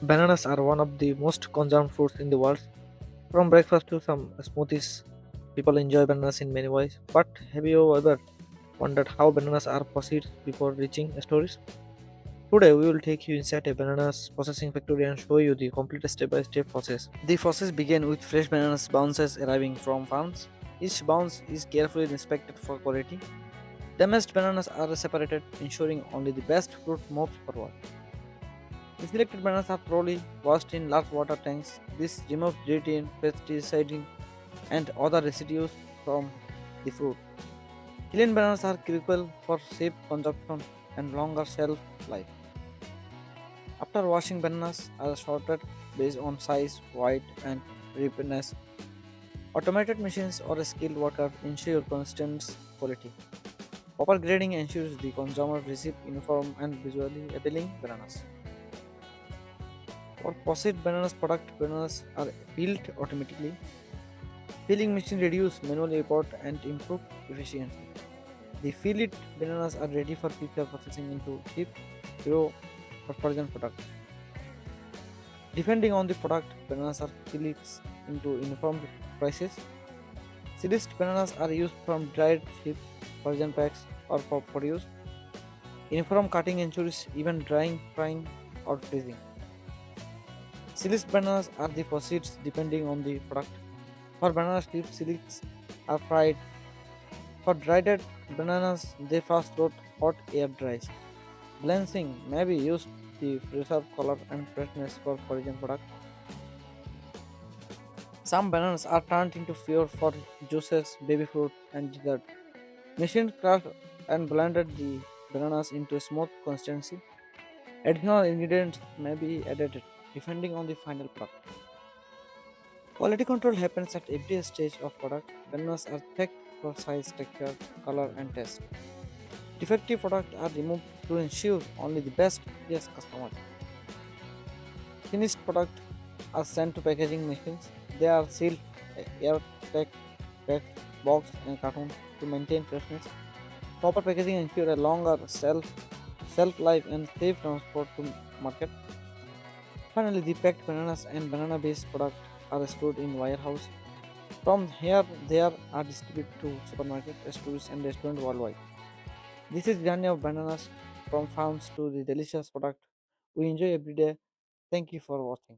Bananas are one of the most consumed fruits in the world. From breakfast to some smoothies, people enjoy bananas in many ways. But have you ever wondered how bananas are processed before reaching stores? Today, we will take you inside a bananas processing factory and show you the complete step-by-step process. The process begins with fresh bananas bounces arriving from farms. Each bounce is carefully inspected for quality. Damaged bananas are separated, ensuring only the best fruit moves forward. The selected bananas are thoroughly washed in large water tanks. This removes dirt, pesticide, and other residues from the fruit. Clean bananas are critical for safe consumption and longer shelf life. After washing, bananas are sorted based on size, weight, and ripeness. Automated machines or a skilled worker ensure constant quality. Proper grading ensures the consumer receive uniform and visually appealing bananas. For processed bananas are peeled automatically. Peeling machine reduce manual effort and improve efficiency. The peeled bananas are ready for future processing into chip, grow, or frozen product. Depending on the product, bananas are peeled into uniform prices. Sliced bananas are used from dried chip, frozen packs, or for produce. Uniform cutting ensures even drying, frying, or freezing. Sliced bananas are the proceeds depending on the product. For banana strips, sliced are fried. For dried bananas, they first roast hot air dries. Blanching may be used to preserve color and freshness for frozen product. Some bananas are turned into pure for juices, baby fruit, and dessert. Machine craft and blended the bananas into a smooth consistency. Additional ingredients may be added depending on the final product. Quality control happens at every stage of product. Bananas are checked for size, texture, color, and taste. Defective products are removed to ensure only the best reaches customers. Finished products are sent to packaging machines. They are sealed, air-tight, packed, boxed, and cartoned to maintain freshness. Proper packaging ensure a longer shelf life and safe transport to market. Finally, the packed bananas and banana-based products are stored in warehouse. From here, they are distributed to supermarket, stores, and restaurants worldwide. This is journey of bananas from farms to the delicious product we enjoy every day. Thank you for watching.